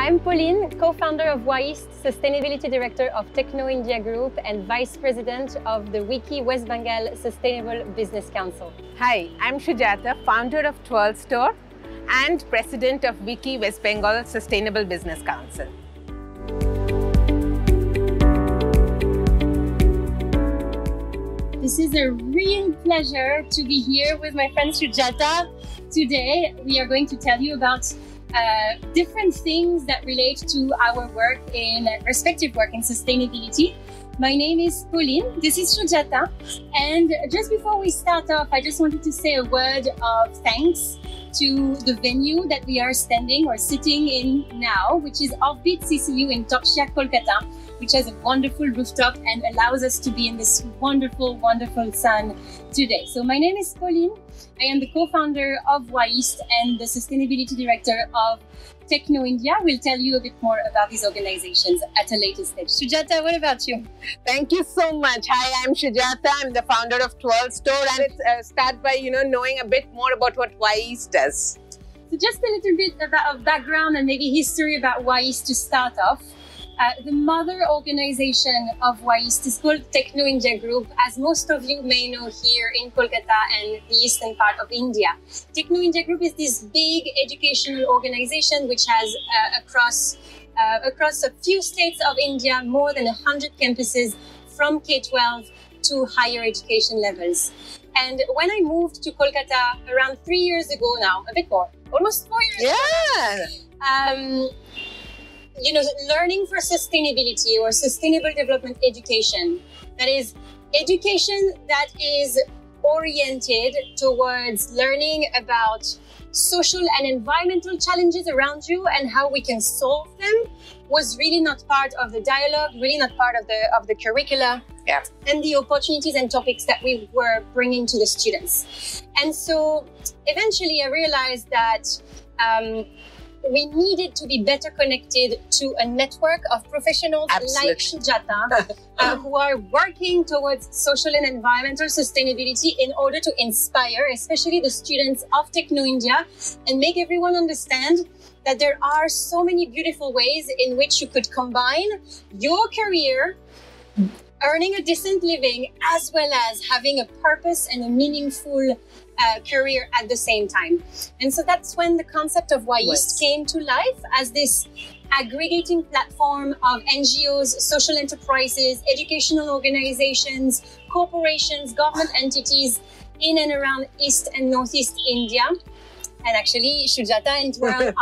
I'm Pauline, co-founder of WAIST, Sustainability Director of Techno India Group and Vice President of the Wiki West Bengal Sustainable Business Council. Hi, I'm Sujata, founder of Twirl Store and President of Wiki West Bengal Sustainable Business Council. This is a real pleasure to be here with my friend Sujata. Today, we are going to tell you about different things that relate to our work in respective work in sustainability. My name is Pauline, this is Sujata, and just before we start off, I just wanted to say a word of thanks to the venue that we are standing or sitting in now, which is Offbeat CCU in Topshia, Kolkata, which has a wonderful rooftop and allows us to be in this wonderful, wonderful sun today. So my name is Pauline. I am the co-founder of WAIST and the Sustainability Director of Techno India. We'll tell you a bit more about these organizations at a later stage. Sujata, what about you? Thank you so much. Hi, I'm Sujata. I'm the founder of Twirl Store, and let's start by knowing a bit more about what WAIST does. So just a little bit of background and maybe history about WAIST to start off. The mother organization of WAIST is called Techno India Group, as most of you may know here in Kolkata and the eastern part of India. Techno India Group is this big educational organization which has across a few states of India more than 100 campuses from K-12 to higher education levels. And when I moved to Kolkata around 3 years ago now, a bit more, almost 4 years ago, learning for sustainability or sustainable development education, that is education that is oriented towards learning about social and environmental challenges around you and how we can solve them, was really not part of the dialogue, really not part of the curricula and the opportunities and topics that we were bringing to the students. And so eventually I realized that we needed to be better connected to a network of professionals like Sujata who are working towards social and environmental sustainability in order to inspire, especially the students of Techno India, and make everyone understand that there are so many beautiful ways in which you could combine your career, earning a decent living, as well as having a purpose and a meaningful career at the same time. And so that's when the concept of WAIST came to life as this aggregating platform of NGOs, social enterprises, educational organizations, corporations, government entities in and around East and Northeast India. And actually, Sujata and Twirl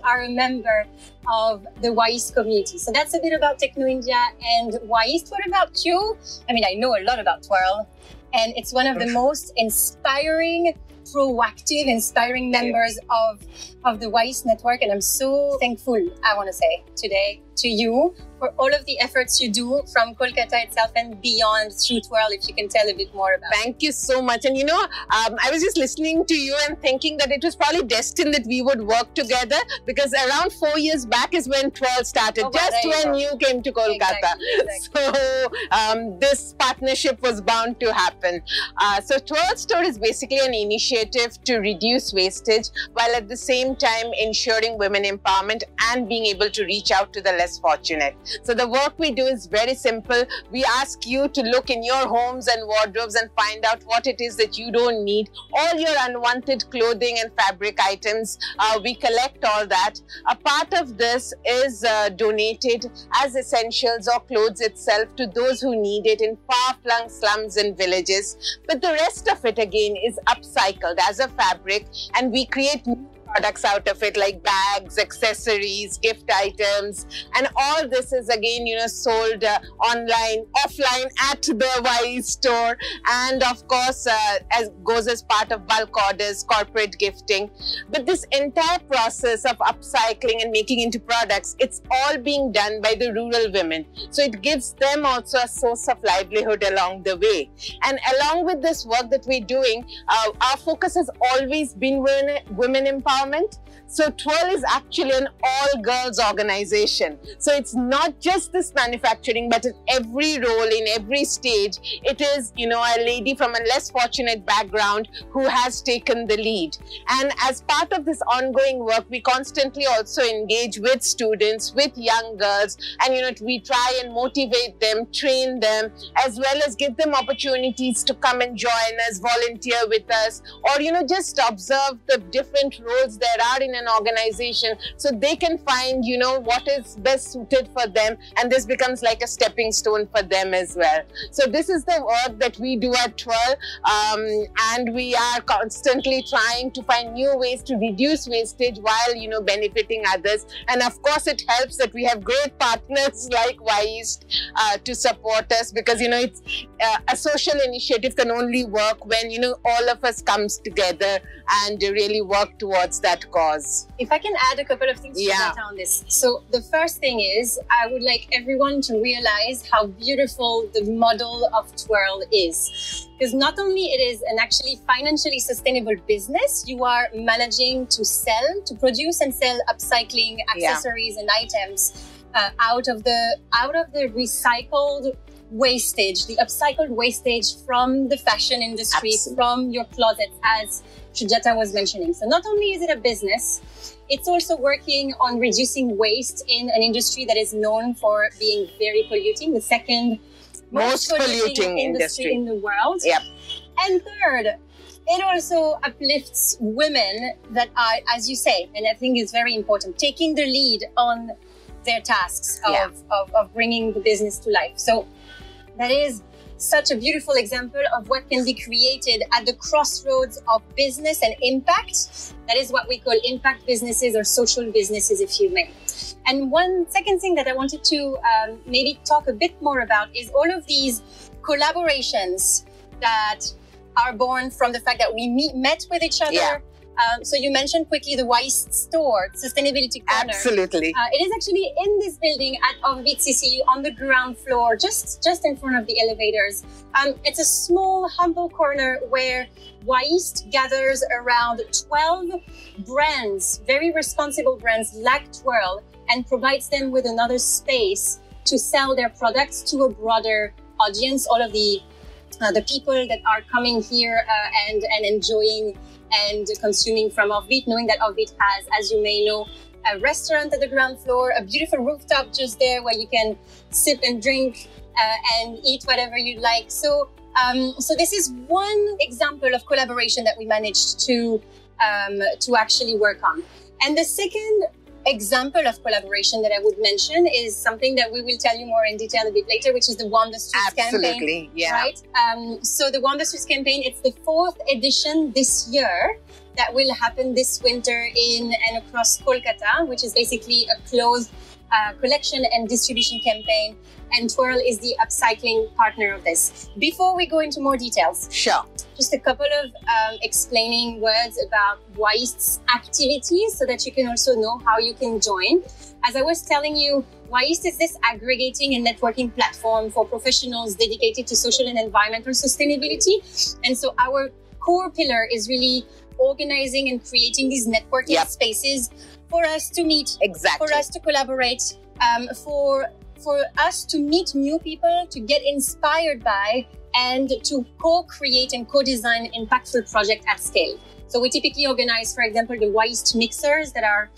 are a member of the WAIST community. So that's a bit about Techno India and WAIST. What about you? I mean, I know a lot about Twirl, and it's one of the most inspiring, proactive, inspiring members of the WAIST network. And I'm so thankful, I want to say, today to you for all of the efforts you do from Kolkata itself and beyond through Twirl, if you can tell a bit more about it. Thank you so much. And I was just listening to you and thinking that it was probably destined that we would work together, because around 4 years back is when Twirl started, when you came to Kolkata. Exactly. So this partnership was bound to happen. So Twirl Store is basically an initiative to reduce wastage while at the same time ensuring women empowerment and being able to reach out to the less fortunate. So the work we do is very simple. We ask you to look in your homes and wardrobes and find out what it is that you don't need. All your unwanted clothing and fabric items, we collect all that. A part of this is donated as essentials or clothes itself to those who need it in far-flung slums and villages. But the rest of it again is upcycled as a fabric, and we create new products out of it, like bags, accessories, gift items, and all this is again sold online, offline at the WAIST store, and of course goes as part of bulk orders, corporate gifting. But this entire process of upcycling and making into products, it's all being done by the rural women, so it gives them also a source of livelihood along the way. And along with this work that we're doing, our focus has always been women empowerment empowerment. So Twirl is actually an all-girls organization. So it's not just this manufacturing, but in every role, in every stage, it is, you know, a lady from a less fortunate background who has taken the lead. And as part of this ongoing work, we constantly also engage with students, with young girls, and, you know, we try and motivate them, train them, as well as give them opportunities to come and join us, volunteer with us, or, you know, just observe the different roles there are in an organization, so they can find, you know, what is best suited for them, and this becomes like a stepping stone for them as well. So this is the work that we do at Twirl, and we are constantly trying to find new ways to reduce wastage while, you know, benefiting others. And of course, it helps that we have great partners like WIST to support us, because, you know, it's a social initiative can only work when, you know, all of us comes together and really work towards that cause. If I can add a couple of things to that on this. So the first thing is, I would like everyone to realize how beautiful the model of Twirl is. Because not only it is an actually financially sustainable business, you are managing to produce and sell upcycling accessories and items out of the recycled wastage, the upcycled wastage from the fashion industry, from your closets, as Sujata was mentioning. So not only is it a business, it's also working on reducing waste in an industry that is known for being very polluting, the second most polluting industry in the world. Yep. And third, it also uplifts women that are, as you say, and I think is very important, taking the lead on their tasks of bringing the business to life. So that is such a beautiful example of what can be created at the crossroads of business and impact. That is what we call impact businesses or social businesses, if you may. And one second thing that I wanted to maybe talk a bit more about is all of these collaborations that are born from the fact that we met with each other. Yeah. So you mentioned quickly the WIST store, Sustainability Corner. Absolutely. It is actually in this building at Orbit CCU on the ground floor, just in front of the elevators. It's a small, humble corner where WIST gathers around 12 brands, very responsible brands like Twirl, and provides them with another space to sell their products to a broader audience. All of the people that are coming here and enjoying and consuming from Orbit, knowing that Orbit has, as you may know, a restaurant at the ground floor, a beautiful rooftop just there where you can sip and drink and eat whatever you like. So this is one example of collaboration that we managed to actually work on. And the second example of collaboration that I would mention is something that we will tell you more in detail a bit later, which is the Wander Streets campaign. Absolutely, yeah. Right? So the Wander Streets campaign, it's the 4th edition this year that will happen this winter in and across Kolkata, which is basically a closed collection and distribution campaign. And Twirl is the upcycling partner of this. Before we go into more details, sure, just a couple of explaining words about WIST's activities so that you can also know how you can join. As I was telling you, WIST is this aggregating and networking platform for professionals dedicated to social and environmental sustainability. And so our core pillar is really organizing and creating these networking spaces for us to meet, for us to collaborate, for us to meet new people, to get inspired by, and to co-create and co-design impactful projects at scale. So we typically organize, for example, the WIST mixers that are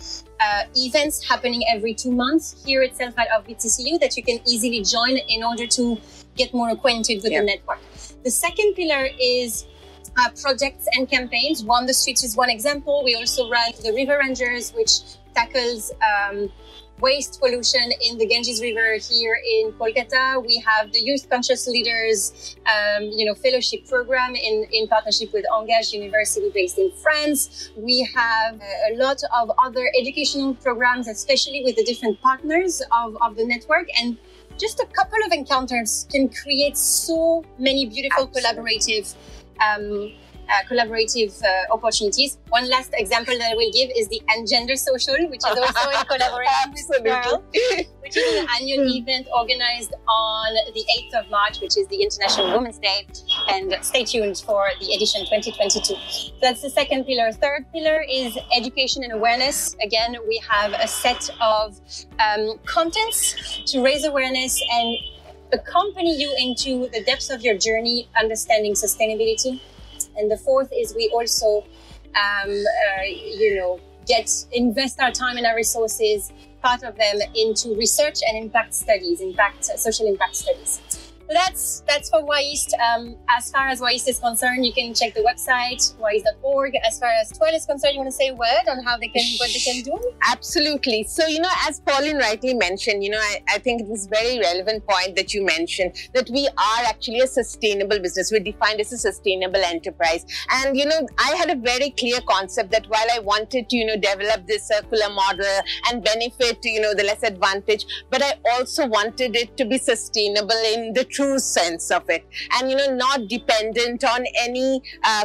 events happening every 2 months here itself at Orbit CCU that you can easily join in order to get more acquainted with the network. The second pillar is projects and campaigns. Wander Streets is one example. We also run the River Rangers, which tackles waste pollution in the Ganges River here in Kolkata. We have the Youth Conscious Leaders, fellowship program in partnership with Engage University based in France. We have a lot of other educational programs, especially with the different partners of the network. And just a couple of encounters can create so many beautiful collaborative opportunities. One last example that I will give is the Engender Social, which is also in collaboration with Twirl, which is an annual event organized on the 8th of March, which is the International Women's Day. And stay tuned for the edition 2022. So that's the second pillar. Third pillar is education and awareness. Again, we have a set of contents to raise awareness and accompany you into the depths of your journey, understanding sustainability. And the fourth is we also, invest our time and our resources, part of them, into research and impact studies, social impact studies. So that's for WIST. As far as WIST is concerned, you can check the website, wist.org. As far as Twill is concerned, you want to say a word on what they can do? Absolutely. So, as Pauline rightly mentioned, I think it was a very relevant point that you mentioned, that we are actually a sustainable business. We're defined as a sustainable enterprise. And, I had a very clear concept that while I wanted to, develop this circular model and benefit, the less advantaged, but I also wanted it to be sustainable in the true sense of it, and not dependent on any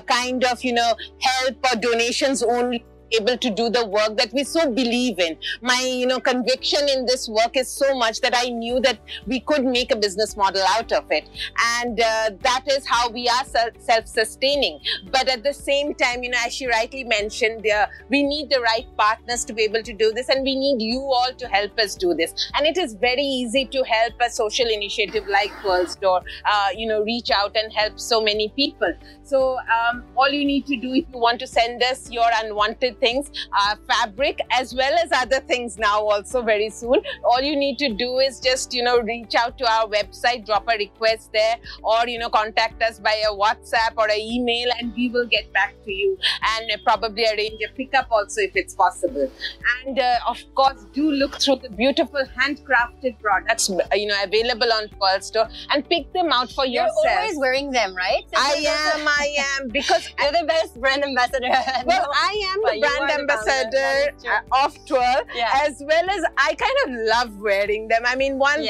kind of help or donations only, able to do the work that we so believe in. My conviction in this work is so much that I knew that we could make a business model out of it, and that is how we are self-sustaining. But at the same time, as she rightly mentioned, we need the right partners to be able to do this, and we need you all to help us do this. And it is very easy to help a social initiative like Pearl Store reach out and help so many people. So all you need to do, if you want to send us your unwanted things, fabric as well as other things now also very soon, all you need to do is just reach out to our website, drop a request there, or contact us by a WhatsApp or an email, and we will get back to you and probably arrange a pickup also if it's possible. And of course, do look through the beautiful handcrafted products available on Pearl Store and pick them out for yourself. You're always wearing them, right? I am, because you're the best brand ambassador. Well, I am the brand ambassador of Twill, as well as I kind of love wearing them. I mean, once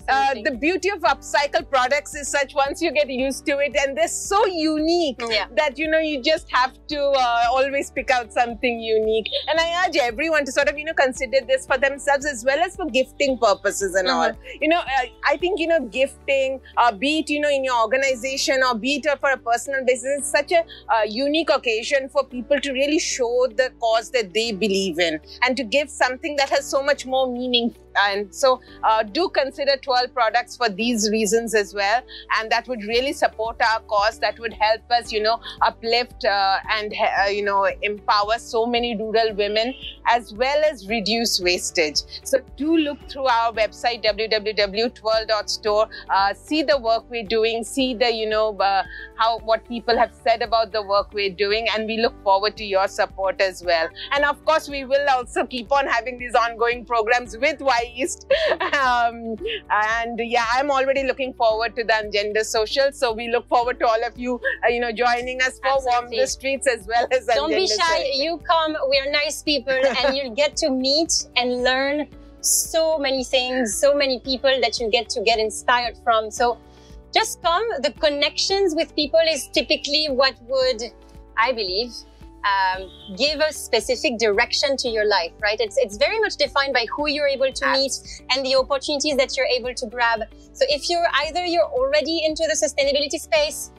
the beauty of upcycle products is such, once you get used to it, and they're so unique that you just have to always pick out something unique. And I urge everyone to sort of consider this for themselves as well as for gifting purposes and all. I think gifting, be it in your organization or be it for a personal basis, is such a unique occasion for people to really show the cause that they believe in and to give something that has so much more meaning. And so do consider Twill products for these reasons as well, and that would really support our cause. That would help us uplift and empower so many rural women, as well as reduce wastage. So do look through our website, www.twill.store, see the work we're doing, see the what people have said about the work we're doing, and we look forward to your support as well. And of course, we will also keep on having these ongoing programs with WIST. And I'm already looking forward to the Ungender Social. So we look forward to all of you, joining us for Warm the Streets as well as Don't be shy. You come. We're nice people, and you'll get to meet and learn so many things, so many people that you get to get inspired from. So just come. The connections with people is typically what would, I believe, give a specific direction to your life, right? It's very much defined by who you're able to meet and the opportunities that you're able to grab. So if you're already into the sustainability space,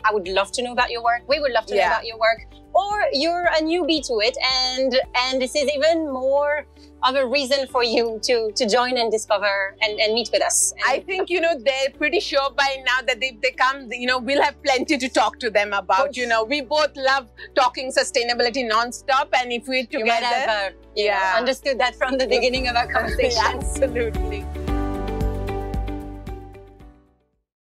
I would love to know about your work. We would love to know about your work. Or you're a newbie to it, and this is even more of a reason for you to join and discover and meet with us. I think, they're pretty sure by now that if they come, we'll have plenty to talk to them about. We both love talking sustainability non-stop, and if we're together... You might have understood that from the beginning of our conversation. Absolutely.